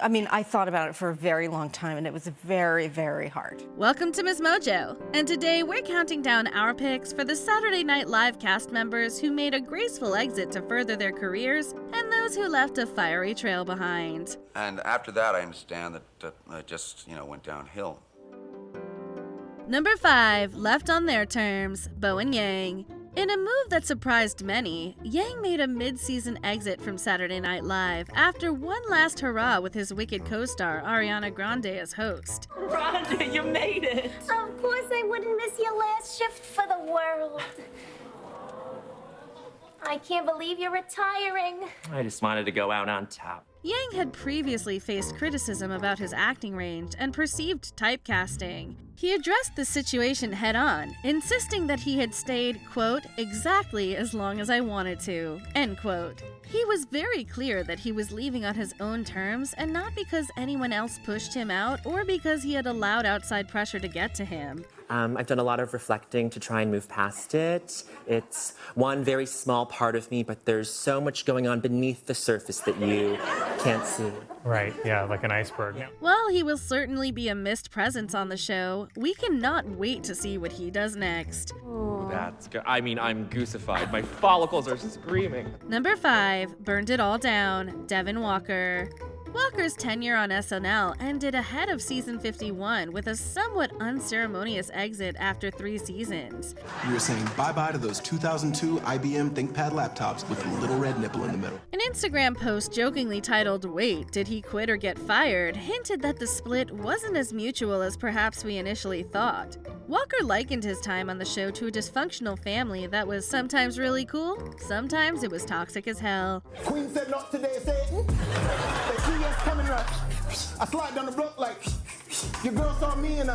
I mean, I thought about it for a very long time, and it was very, very hard. Welcome to MsMojo, and today we're counting down our picks for the Saturday Night Live cast members who made a graceful exit to further their careers and those who left a fiery trail behind. And after that, I understand that it just, went downhill. Number 5, left on their terms, Bowen Yang. In a move that surprised many, Yang made a mid-season exit from Saturday Night Live after one last hurrah with his Wicked co-star Ariana Grande as host. Rhonda, you made it! Of course I wouldn't miss your last shift for the world. I can't believe you're retiring. I just wanted to go out on top. Yang had previously faced criticism about his acting range and perceived typecasting. He addressed the situation head-on, insisting that he had stayed, quote, exactly as long as I wanted to, end quote. He was very clear that he was leaving on his own terms and not because anyone else pushed him out or because he had allowed outside pressure to get to him. I've done a lot of reflecting to try and move past it. It's one very small part of me, but there's so much going on beneath the surface that you can't see. Right, yeah, like an iceberg. Yeah. While he will certainly be a missed presence on the show, we cannot wait to see what he does next. That's good. I mean, I'm goosified. My follicles are screaming. Number 5, burned it all down, Devin Walker. Walker's tenure on SNL ended ahead of season 51 with a somewhat unceremonious exit after 3 seasons. You were saying bye-bye to those 2002 IBM ThinkPad laptops with a little red nipple in the middle. An Instagram post jokingly titled, "Wait, did he quit or get fired?" hinted that the split wasn't as mutual as perhaps we initially thought. Walker likened his time on the show to a dysfunctional family that was sometimes really cool, sometimes it was toxic as hell. Queen said not today, Satan. The key is coming right. I slide down the block like your girl saw me and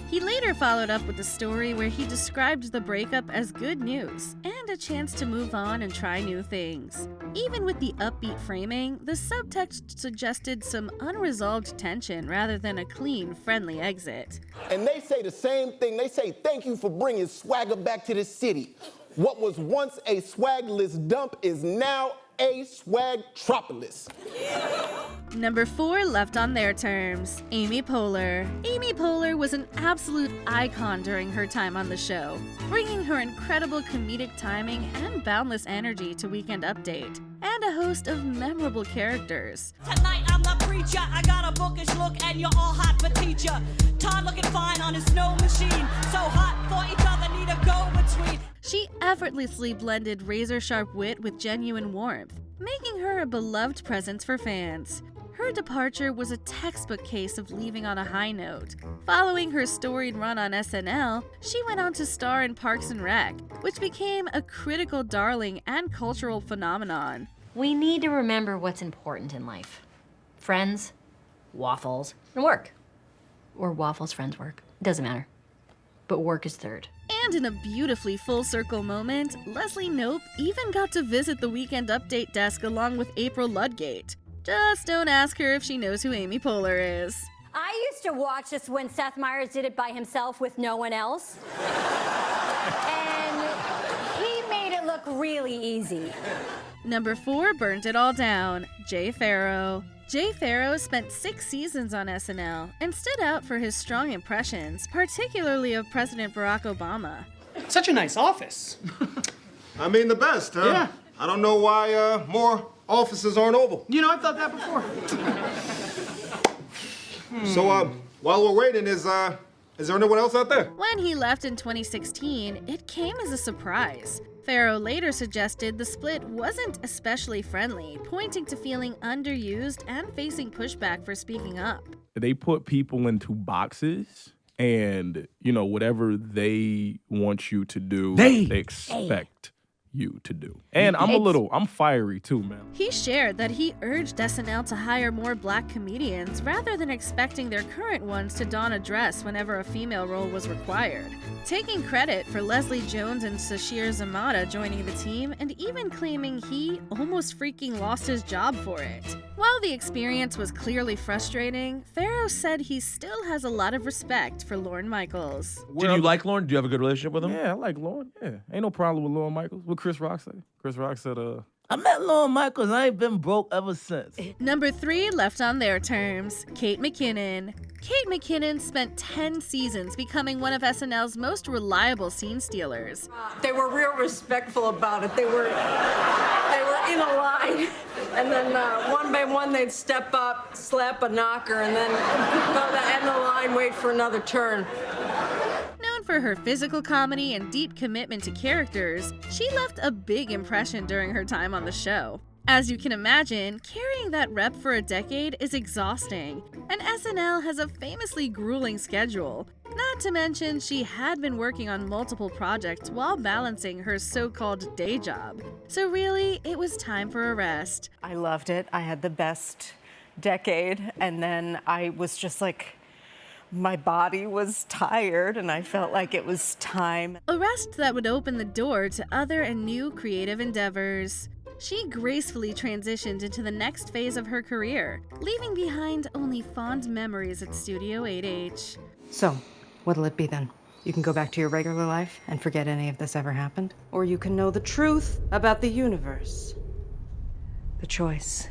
He later followed up with a story where he described the breakup as good news and a chance to move on and try new things. Even with the upbeat framing, the subtext suggested some unresolved tension rather than a clean, friendly exit. And they say the same thing. They say, thank you for bringing swagger back to the city. What was once a swagless dump is now a swagtropolis. Number 4, left on their terms, Amy Poehler. Amy Poehler was an absolute icon during her time on the show, bringing her incredible comedic timing and boundless energy to Weekend Update, and a host of memorable characters. Tonight I'm the preacher, I got a bookish look and you're all hot for teacher. Todd looking fine on his snow machine, so hot for each other need a go-between. She effortlessly blended razor-sharp wit with genuine warmth, making her a beloved presence for fans. Her departure was a textbook case of leaving on a high note. Following her storied run on SNL, she went on to star in Parks and Rec, which became a critical darling and cultural phenomenon. We need to remember what's important in life. Friends, waffles, and work. Or waffles, friends, work. Doesn't matter. But work is third. And in a beautifully full-circle moment, Leslie Knope even got to visit the Weekend Update desk along with April Ludgate. Just don't ask her if she knows who Amy Poehler is. I used to watch this when Seth Meyers did it by himself with no one else. And he made it look really easy. Number 4 burned it all down, Jay Pharoah. Jay Pharoah spent 6 seasons on SNL and stood out for his strong impressions, particularly of President Barack Obama. Such a nice office. I mean, the best, huh? Yeah. I don't know why more offices aren't oval. You know, I've thought that before. So, while we're waiting, is there anyone else out there? When he left in 2016, it came as a surprise. Pharoah later suggested the split wasn't especially friendly, pointing to feeling underused and facing pushback for speaking up. They put people into boxes, and, whatever they want you to do, they expect you to do. And I'm fiery too, man. He shared that he urged SNL to hire more black comedians rather than expecting their current ones to don a dress whenever a female role was required, taking credit for Leslie Jones and Sashir Zamata joining the team and even claiming he almost freaking lost his job for it. While the experience was clearly frustrating, Pharoah said he still has a lot of respect for Lorne Michaels. Did you like Lorne? Do you have a good relationship with him? Yeah, I like Lorne. Yeah, ain't no problem with Lorne Michaels. What Chris Rock say? Chris Rock said, I met Lorne Michaels. I ain't been broke ever since. Number 3 left on their terms, Kate McKinnon. Kate McKinnon spent 10 seasons becoming one of SNL's most reliable scene stealers. They were real respectful about it. They were in a line, and then one by one they'd step up, slap a knocker, and then go to the end of the line, wait for another turn. Known for her physical comedy and deep commitment to characters, she left a big impression during her time on the show. As you can imagine, carrying that rep for a decade is exhausting, and SNL has a famously grueling schedule. Not to mention, she had been working on multiple projects while balancing her so-called day job. So really, it was time for a rest. I loved it. I had the best decade, and then I was just like, my body was tired, and I felt like it was time. A rest that would open the door to other and new creative endeavors. She gracefully transitioned into the next phase of her career, leaving behind only fond memories at Studio 8H. So, what'll it be then? You can go back to your regular life and forget any of this ever happened? Or you can know the truth about the universe. The choice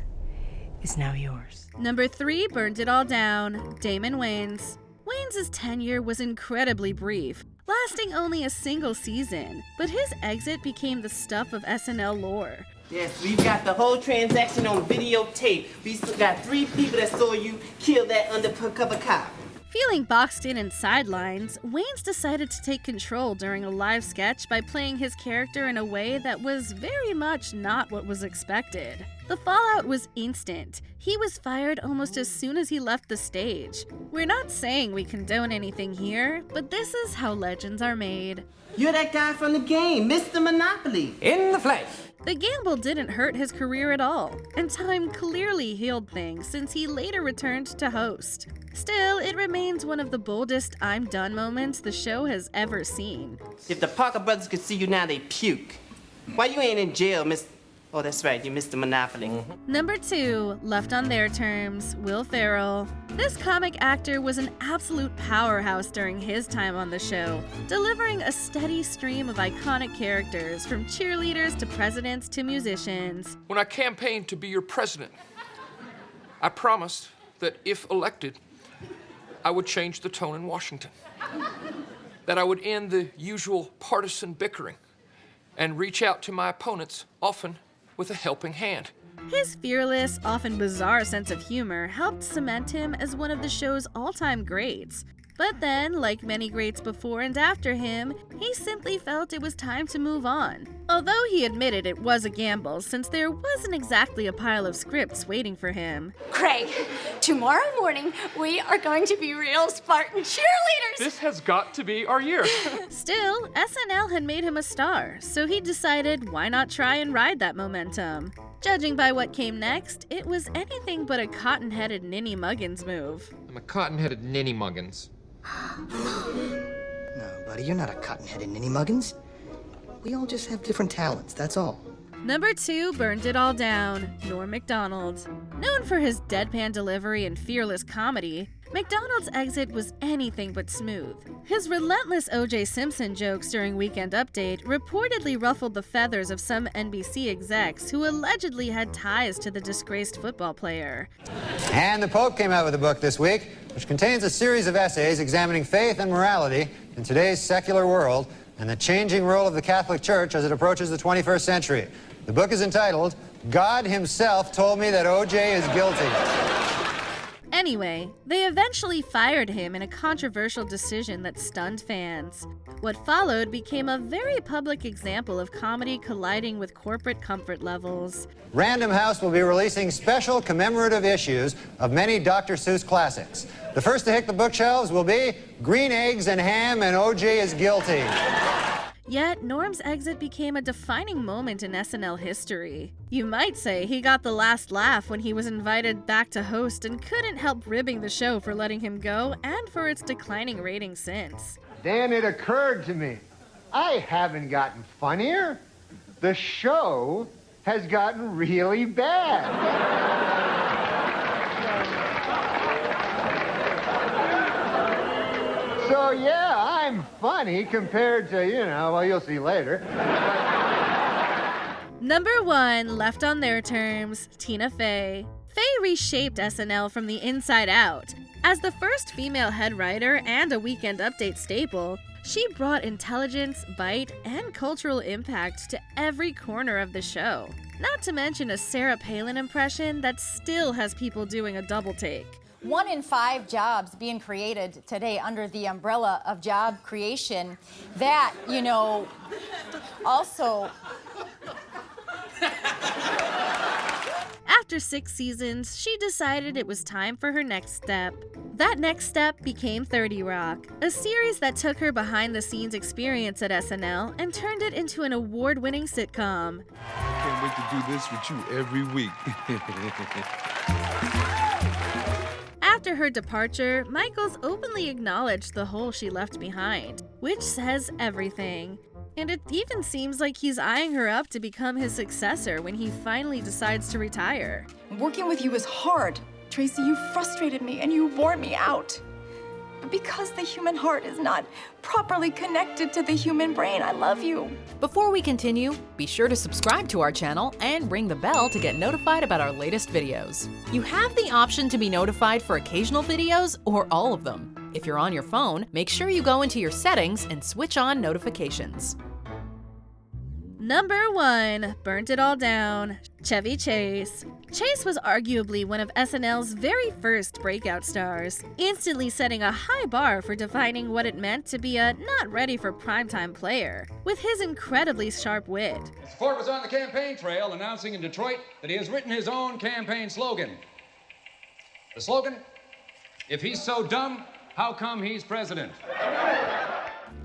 is now yours. Number 3 burned it all down, Damon Wayans. Wayans' tenure was incredibly brief, lasting only a single season, but his exit became the stuff of SNL lore. Yes, we've got the whole transaction on videotape. We still got 3 people that saw you kill that undercover cop. Feeling boxed in and sidelines, Wayans decided to take control during a live sketch by playing his character in a way that was very much not what was expected. The fallout was instant. He was fired almost as soon as he left the stage. We're not saying we condone anything here, but this is how legends are made. You're that guy from the game, Mr. Monopoly. In the flesh. The gamble didn't hurt his career at all, and time clearly healed things since he later returned to host. Still, it remains one of the boldest I'm done moments the show has ever seen. If the Parker brothers could see you now, they'd puke. Why you ain't in jail, Miss... Oh, that's right, you Mr. Monopoly. Number 2, left on their terms, Will Ferrell. This comic actor was an absolute powerhouse during his time on the show, delivering a steady stream of iconic characters from cheerleaders to presidents to musicians. When I campaigned to be your president, I promised that if elected, I would change the tone in Washington, that I would end the usual partisan bickering and reach out to my opponents, often with a helping hand. His fearless, often bizarre sense of humor helped cement him as one of the show's all-time greats. But then, like many greats before and after him, he simply felt it was time to move on. Although he admitted it was a gamble, since there wasn't exactly a pile of scripts waiting for him. Craig, tomorrow morning, we are going to be real Spartan cheerleaders! This has got to be our year. Still, SNL had made him a star, so he decided why not try and ride that momentum. Judging by what came next, it was anything but a cotton-headed Ninny Muggins move. I'm a cotton-headed Ninny Muggins. No, buddy, you're not a cotton-headed Ninny Muggins. We all just have different talents, that's all. Number 2 burned it all down, Norm Macdonald. Known for his deadpan delivery and fearless comedy, Macdonald's exit was anything but smooth. His relentless O.J. Simpson jokes during Weekend Update reportedly ruffled the feathers of some NBC execs who allegedly had ties to the disgraced football player. And the Pope came out with a book this week, which contains a series of essays examining faith and morality in today's secular world and the changing role of the Catholic Church as it approaches the 21st century. The book is entitled, God Himself Told Me That O.J. is Guilty. Anyway, they eventually fired him in a controversial decision that stunned fans. What followed became a very public example of comedy colliding with corporate comfort levels. Random House will be releasing special commemorative issues of many Dr. Seuss classics. The first to hit the bookshelves will be Green Eggs and Ham and O.J. is Guilty. Yet, Norm's exit became a defining moment in SNL history. You might say he got the last laugh when he was invited back to host and couldn't help ribbing the show for letting him go and for its declining ratings since. Then it occurred to me, I haven't gotten funnier. The show has gotten really bad. So yeah, I'm funny compared to, well, you'll see later. Number 1, left on their terms, Tina Fey. Fey reshaped SNL from the inside out. As the first female head writer and a Weekend Update staple, she brought intelligence, bite, and cultural impact to every corner of the show. Not to mention a Sarah Palin impression that still has people doing a double take. 1 in 5 jobs being created today under the umbrella of job creation. That, also... After 6 seasons, she decided it was time for her next step. That next step became 30 Rock, a series that took her behind-the-scenes experience at SNL and turned it into an award-winning sitcom. I can't wait to do this with you every week. After her departure, Michaels openly acknowledged the hole she left behind, which says everything. And it even seems like he's eyeing her up to become his successor when he finally decides to retire. Working with you is hard. Tracy, you frustrated me and you wore me out. But because the human heart is not properly connected to the human brain, I love you. Before we continue, be sure to subscribe to our channel and ring the bell to get notified about our latest videos. You have the option to be notified for occasional videos or all of them. If you're on your phone, make sure you go into your settings and switch on notifications. Number 1, burnt it all down, Chevy Chase. Chase was arguably one of SNL's very first breakout stars, instantly setting a high bar for defining what it meant to be a not ready for primetime player. With his incredibly sharp wit, Ford was on the campaign trail announcing in Detroit that he has written his own campaign slogan. The slogan, if he's so dumb, how come he's president?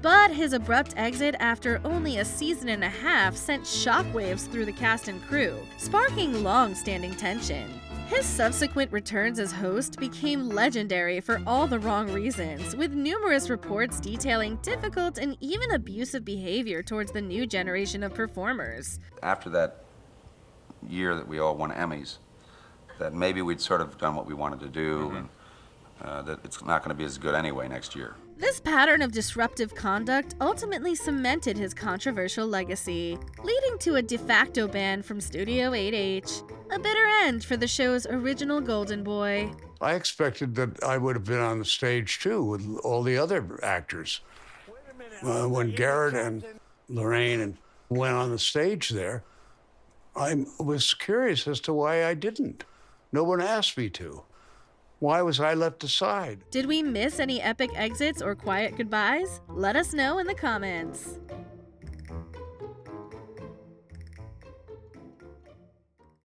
but his abrupt exit after only a season and a half sent shockwaves through the cast and crew, sparking long-standing tension. His subsequent returns as host became legendary for all the wrong reasons, with numerous reports detailing difficult and even abusive behavior towards the new generation of performers. After that year that we all won Emmys, that maybe we'd sort of done what we wanted to do, and that it's not going to be as good anyway next year. This pattern of disruptive conduct ultimately cemented his controversial legacy, leading to a de facto ban from Studio 8H, a bitter end for the show's original Golden Boy. I expected that I would have been on the stage too with all the other actors. When Garrett and Lorraine went on the stage there, I was curious as to why I didn't. No one asked me to. Why was I left aside? Did we miss any epic exits or quiet goodbyes? Let us know in the comments.